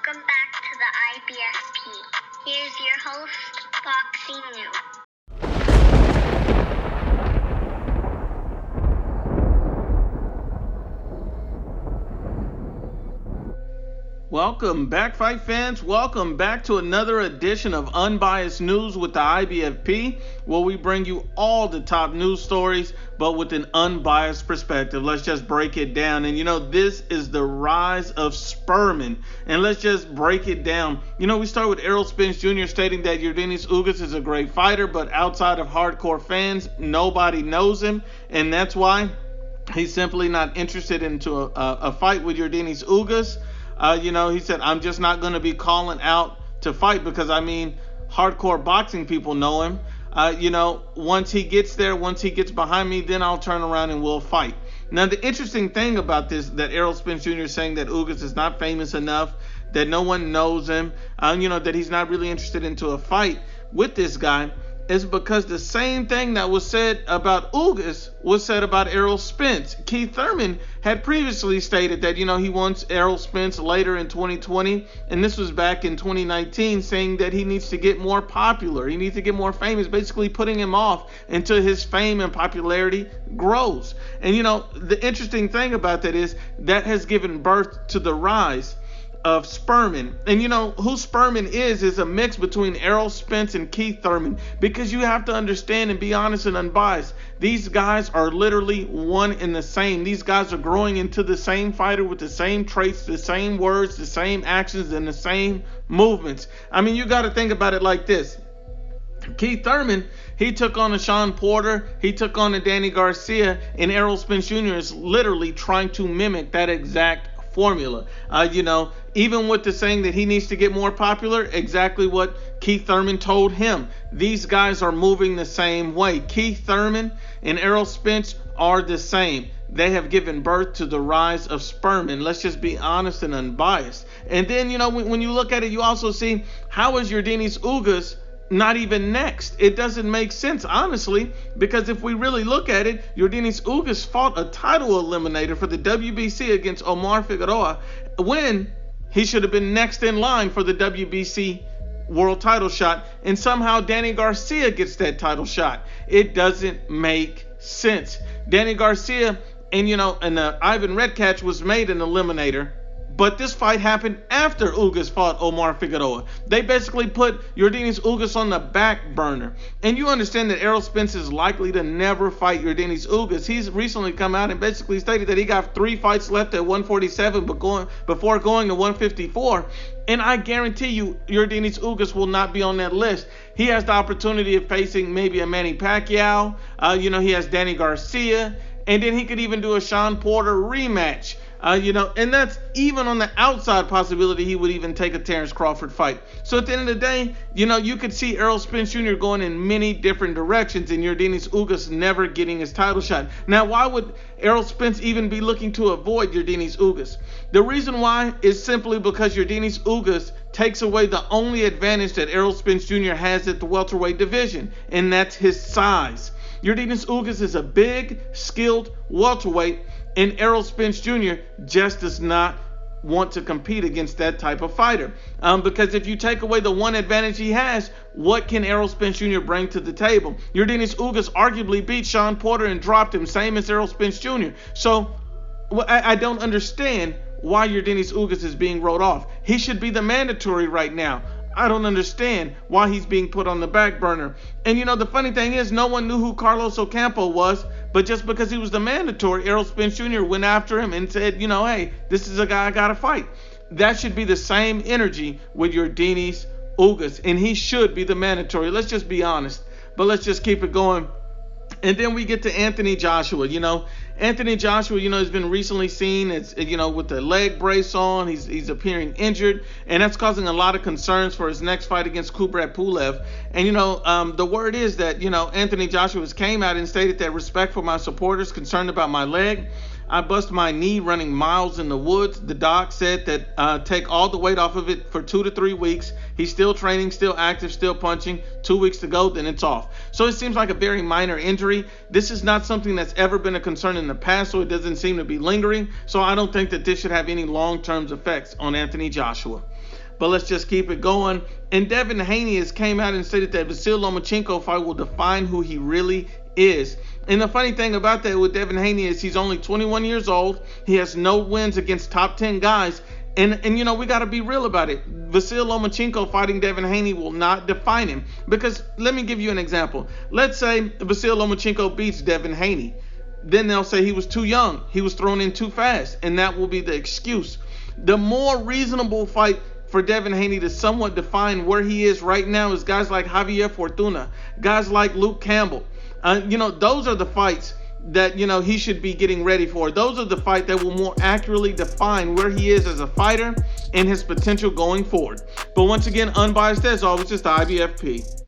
Welcome back to the IBFP. Here's your host, Foxy New. Welcome back, fight fans. Welcome back to another edition of Unbiased News with the IBFP, where we bring you all the top news stories, but with an unbiased perspective. Let's just break it down. And this is the rise of Spurman. And let's just break it down. We start with Errol Spence Jr. stating that Yordenis Ugas is a great fighter, but outside of hardcore fans, nobody knows him. And that's why he's simply not interested into a fight with Yordenis Ugas. He said, I'm just not going to be calling out to fight because, hardcore boxing people know him. Once he gets there, once he gets behind me, then I'll turn around and we'll fight. Now, the interesting thing about this, that Errol Spence Jr. is saying that Ugas is not famous enough, that no one knows him, that he's not really interested into a fight with this guy, is because the same thing that was said about Ugas was said about Errol Spence. Keith Thurman had previously stated that, he wants Errol Spence later in 2020, and this was back in 2019, saying that he needs to get more popular. He needs to get more famous, basically putting him off until his fame and popularity grows. And, the interesting thing about that is that has given birth to the rise of Spurman. And who Spurman is a mix between Errol Spence and Keith Thurman, because you have to understand and be honest and unbiased. These guys are literally one and the same. These guys are growing into the same fighter with the same traits, the same words, the same actions, and the same movements. You got to think about it like this. Keith Thurman, he took on a Sean Porter, he took on a Danny Garcia, and Errol Spence Jr. is literally trying to mimic that exact formula. Even with the saying that he needs to get more popular, exactly what Keith Thurman told him. These guys are moving the same way. Keith Thurman and Errol Spence are the same. They have given birth to the rise of Spurman. Let's just be honest and unbiased. And then, when you look at it, you also see, how is Yordenis Ugas not even next? It doesn't make sense, honestly, because if we really look at it, Yordenis Ugas fought a title eliminator for the WBC against Omar Figueroa when he should have been next in line for the WBC world title shot, and somehow Danny Garcia gets that title shot. It doesn't make sense. Danny Garcia and the Ivan Redkach was made an eliminator, but this fight happened after Ugas fought Omar Figueroa. They basically put Yordenis Ugas on the back burner. And you understand that Errol Spence is likely to never fight Yordenis Ugas. He's recently come out and basically stated that he got 3 fights left at 147 before going to 154. And I guarantee you, Yordenis Ugas will not be on that list. He has the opportunity of facing maybe a Manny Pacquiao. He has Danny Garcia. And then he could even do a Sean Porter rematch. And that's even on the outside possibility he would even take a Terrence Crawford fight. So at the end of the day, you could see Errol Spence Jr. going in many different directions and Yordenis Ugas never getting his title shot. Now, why would Errol Spence even be looking to avoid Yordenis Ugas? The reason why is simply because Yordenis Ugas takes away the only advantage that Errol Spence Jr. has at the welterweight division, and that's his size. Yordenis Ugas is a big, skilled welterweight, and Errol Spence Jr. just does not want to compete against that type of fighter. Because if you take away the one advantage he has, what can Errol Spence Jr. bring to the table? Yordenis Ugas arguably beat Sean Porter and dropped him, same as Errol Spence Jr. So I don't understand why Yordenis Ugas is being wrote off. He should be the mandatory right now. I don't understand why he's being put on the back burner. And the funny thing is, no one knew who Carlos Ocampo was, but just because he was the mandatory, Errol Spence Jr. went after him and said, hey, this is a guy I gotta fight. That should be the same energy with Yordenis Ugas, and he should be the mandatory. Let's just be honest, but let's just keep it going. And then we get to Anthony Joshua. Anthony Joshua, has been recently seen as, with the leg brace on. He's appearing injured, and that's causing a lot of concerns for his next fight against Kubrat Pulev. And, the word is that, Anthony Joshua came out and stated that respect for my supporters, concerned about my leg. I bust my knee running miles in the woods. The doc said that take all the weight off of it for 2 to 3 weeks. He's still training, still active, still punching. 2 weeks to go, then it's off. So it seems like a very minor injury. This is not something that's ever been a concern in the past, so it doesn't seem to be lingering. So I don't think that this should have any long-term effects on Anthony Joshua. but let's just keep it going. And Devin Haney has came out and stated that Vasyl Lomachenko fight will define who he really is. And the funny thing about that with Devin Haney is he's only 21 years old. He has no wins against top 10 guys. And you know, we got to be real about it. Vasyl Lomachenko fighting Devin Haney will not define him. Because let me give you an example. Let's say Vasyl Lomachenko beats Devin Haney. Then they'll say he was too young. He was thrown in too fast. And that will be the excuse. The more reasonable fight for Devin Haney to somewhat define where he is right now is guys like Javier Fortuna, guys like Luke Campbell. You know, those are the fights that, you know, he should be getting ready for. Those are the fights that will more accurately define where he is as a fighter and his potential going forward. But once again, unbiased as always, it's the IBFP.